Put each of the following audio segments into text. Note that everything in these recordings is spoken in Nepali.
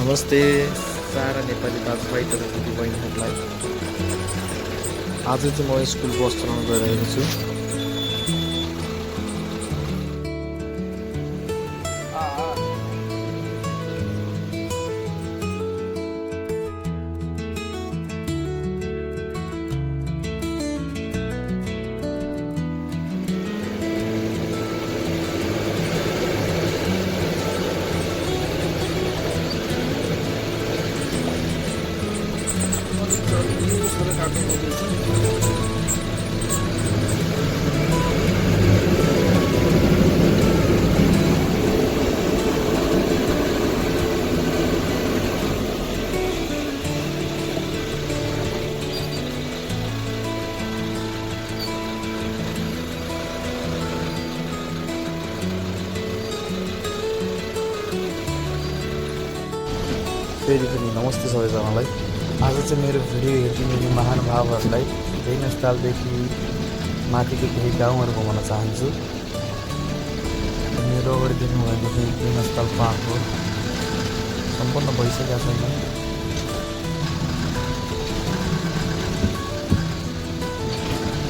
नमस्ते सारा नेपाली दाजुभाइ तथा दिदीबहिनीहरूलाई। आज चाहिँ म स्कुल बस चलाउन गइरहेको छु। फेरि पनि नमस्ते सबैजनालाई। आज चाहिँ मेरो भिडियो हेरिदिने महानुभावहरूलाई भेगनस्थलदेखि माथिको केही गाउँहरू घुमाउन चाहन्छु। मेरो अगाडि देख्नुभएको चाहिँ भेगनस्थल पार्क हो। सम्पन्न भइसकेका छैन।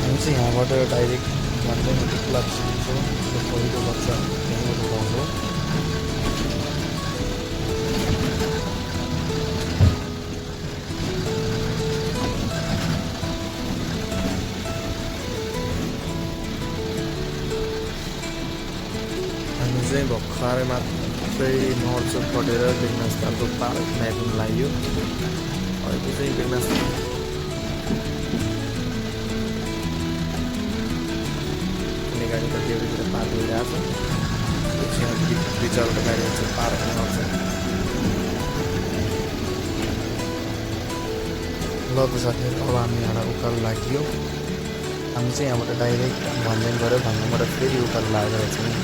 हामी चाहिँ यहाँबाट डाइरेक्ट भन्दै लाग्छौँ। पहिलो बच्चा यहाँबाट पाउँछौँ। हामी चाहिँ भर्खरै मात्रै नर्चोक पढेर भेगनस्थलको पार्कमा हेर्नु लाग्यो। अहिले चाहिँ भेगनस्थल गाडी त देउरीतिर पार्क भइरहेको छ। बिचबाट गाडी चाहिँ पार्कमा आउँछ। ल त साथीहरू, अब हामी यहाँ उकालो लाग्यो। हामी चाहिँ यहाँबाट डाइरेक्ट भन्दै गऱ्यो। भन्दैबाट फेरि उकालो लागेर चाहिँ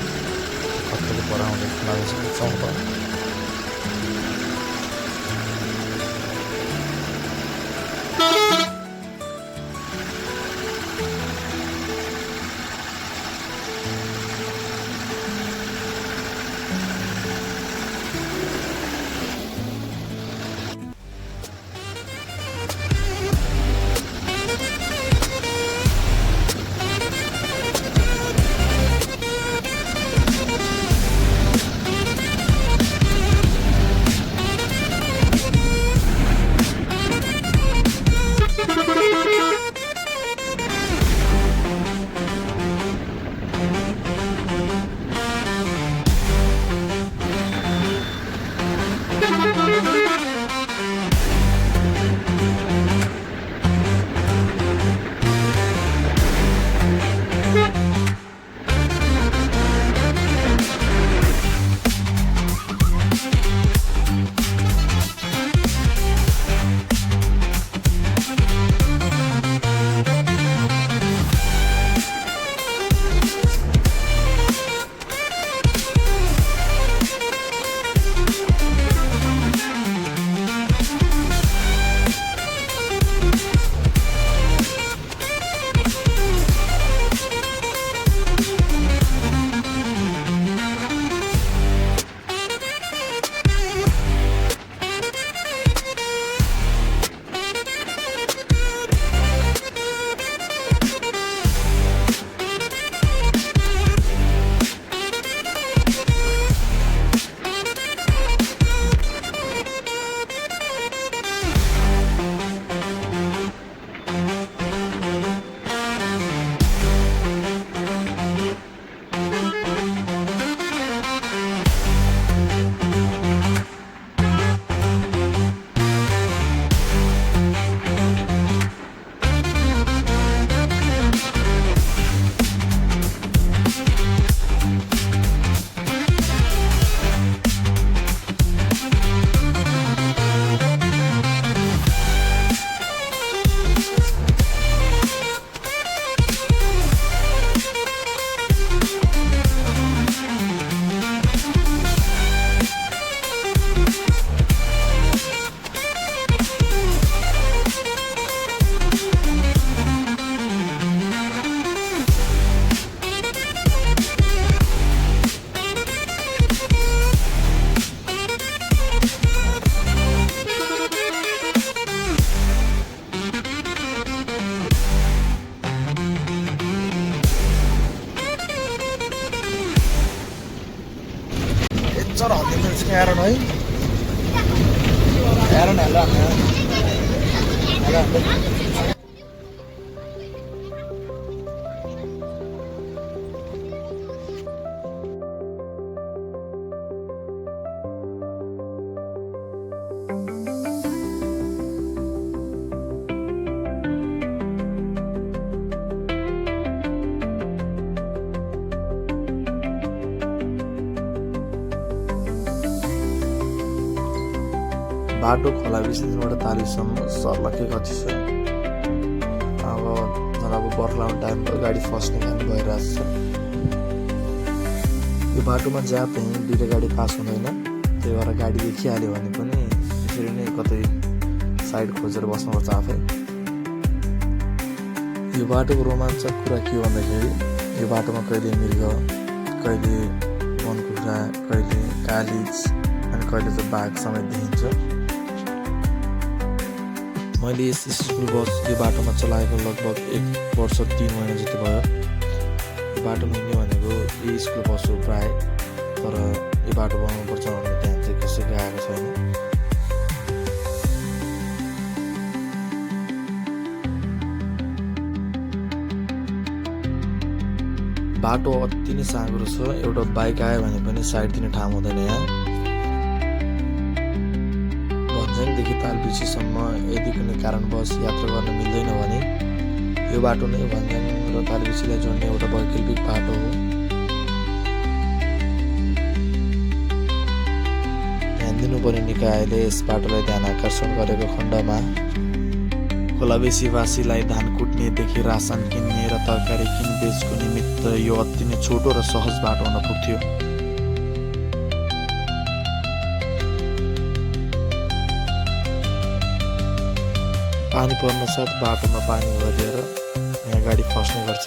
कतिले पढाउँदै लागेको Aaron है Aaron hello बाटो खोला बिस्तारबाट तालीसम्म सर्लकै कति छ अब बर्खाउने टाइम भयो गाडी फस्ने काम भइरहेको छ यो बाटोमा जहाँ पनि दुईटा गाडी पास हुँदैन त्यही भएर गाडी देखिहाल्यो भने पनि यसरी नै कतै साइड खोजेर बस्नुपर्छ आफै यो बाटोको रोमाञ्चक कुरा के भन्दाखेरि यो बाटोमा कहिले मृग कहिले वनकुखुरा कहिले कालिज अनि कहिले चाहिँ बाघ समेत देखिन्छ मैले यस स्कुल बस यो बाटोमा चलाएको लगभग 1 वर्ष 3 महिना जति भयो यो बाटोमा हिँड्ने भनेको यो स्कुल बस हो प्राय तर यो बाटो बनाउनुपर्छ भन्ने ध्यान चाहिँ कसैको आएको छैन बाटो अति नै साँघुरो छ एउटा बाइक आयो भने पनि साइड दिने ठाउँ हुँदैन यहाँ भन्ज्याङदेखि तालबिछीसम्म यदि कुनै कारणवश यात्रा गर्न मिल्दैन भने यो बाटो नै भन्ज्याङ र तालबिछीलाई जोड्ने एउटा वैकल्पिक बाटो हो ध्यान दिनुपर्ने निकायले यस बाटोलाई ध्यान आकर्षण गरेको खण्डमा खोलाबेसीवासीलाई धान कुट्नेदेखि रासन किन्ने र तरकारी किनबेचको निमित्त यो अति नै छोटो र सहज बाटो हुन पुग्थ्यो पानी पर्न साथ बाटोमा पानी भरिएर यहाँ गाडी फस्ने गर्छ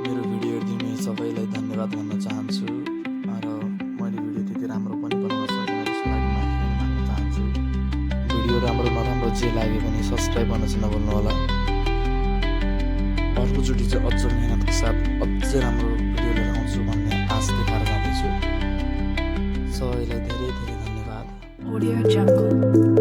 मेरो भिडियो हेर्दिने सबैलाई धन्यवाद भन्न चाहन्छु र मैले भिडियो त्यति राम्रो पनि बनाउन सकिनँ त्यसको लागि माफी पनि माग्न चाहन्छु भिडियो राम्रो नराम्रो जे लागे पनि सब्सक्राइब गर्न चाहिँ नभुल्नु होला अर्कोचोटि चाहिँ अझ मेहनतको साथ अझै राम्रो भिडियो लिएर आउँछु भन्ने आश देखाएर जाँदैछु सबैलाई धेरै धेरै धन्यवाद Audio Jungle